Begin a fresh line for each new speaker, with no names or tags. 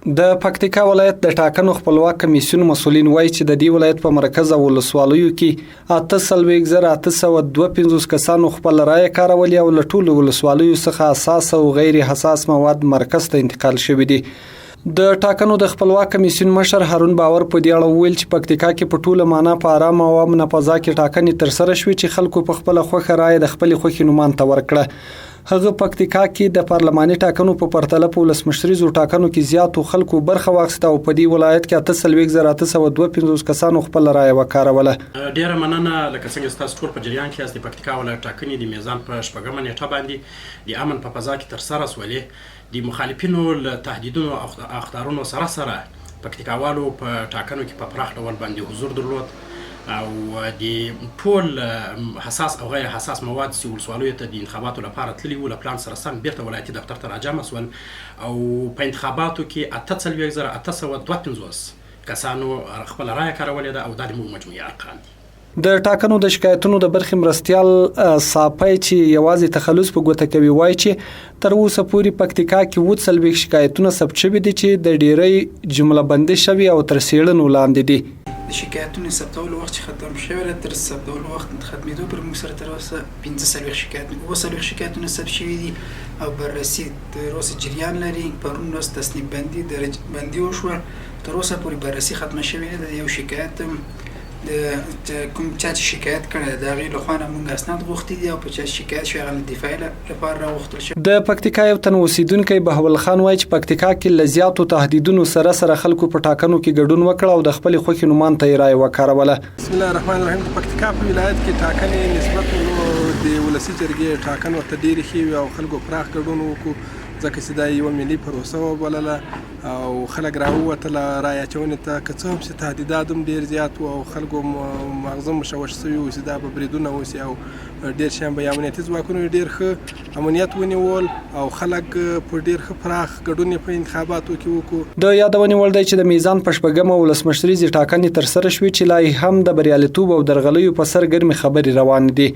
د پکتیکا ولایت د ټاکنو خپلواک کمیسیون مسؤلین وایي چې د دې ولایت په مرکز او ولسوالیو کې 8,852 کسانو خپل رایه کارولې او له ټولو ولسوالیو څخه حساس او غیر حساس مواد مرکز ته انتقال شوي دي. د ټاکنو د خپلواک کمیسیون مشر هارون باور په دې اړه ویل چې پکتیکا کې په ټوله معنا په آرام او امن فضا کې ټاکنې ترسره شوې چې خلکو په خپل خوښه رایه د خپل خوښې نومان ته ورکړه. هغه پکتیکا کې د پارلماني ټاکنو په پرتله په ولسمشریزو ټاکنو کې زیاتو خلکو برخه واخیسته او په دې ولایت کې 8,852 کسانو خپل رایه وکاروله.
ډیره مننه لکه څنګه تاسو ټول په جریان کې یاست. د پکتیکا ولایت ټاکنې د میزان په 8مه نیټه باندې د امن په فضا کې ترسره شولې. د مخالفینو له تهدیدونو او اخطارونو سره پکتیکاوالو په ټاکنو کې په پراخ ډول باندې حضور درلود او د ټول حساس او غیر حساس مواد چې ولسوالیو ته د انتخاباتو لپاره تللي وو له پلان سره سم بیرته ولایتي دفتر ته راجمع شول او په انتخاباتو کې 8,852 کسانو خپل رایه کارولې ده او دا د مجموعي ارقام دي.
د ټاکنو د شکایتونو د برخې مرستیال صاپی چې یوازې تخلص په ګوته کوي وایي چې تر اوسه پورې پکتیکا کې 40 شکایتونه ثبت شوي دي چې د ډیری جمله بندي شوي او تر څېړنو لاندې دي.
د شکایتونو ثبتولو وخت چې ختم شوی تر ثبتولو وخت ختمېدو پر موږ سره تر اوسه 15 شکایتونه ثبت شوي دي او بررسي تر اوسه جریان لري. پرون ورځ تصنیف بندي درجه بندي وشوه، تر اوسه پورې بررسي ختمه شوې نه ده. یو شکایت د کوم چا چې شکایت کړی د هغې لخوا نه موږ اسناد غوښتي دي او په چا شکایت شوی هغه د دفاع لپاره راوغوښتل شوی.
د پکتیکا یو تن اوسیدونکی بهول خان وایي چې پکتیکا کې له زیاتو تهدیدونو سره خلکو په ټاکنو کې ګډون وکړ او د خپل خوښې نومان ته یې رایه وکاروله.
بسم الله الرحمن الرحیم. د پکتیکا په ولایت کې ټاکنې نسبت د ولسي جرګې ټاکنو ته ډېرې ښې وي او خلکو پراخ ګډون وکړو ځکه چې دا یوه ملي پروسه وبلله او خلک راووتله رایه اچونې ته. که څه هم چې تهدیدات هم ډېر زیات وو او خلکو مغزه مشوش شوي وو چې دا به بریدونه وشي او ډېر شیان به امنیتي ځواکونو ډېر ښه امنیت ونیول او خلک په ډېر ښه پراخ ګډون په انتخاباتو کې وکړو.
د یادونې وړ دی چې د میزان په 8مه ولسمشریزې ټاکنې ترسره شوې چې لا هم د بریالیتوب او درغلیو په سر ګرمې خبرې روانې دي.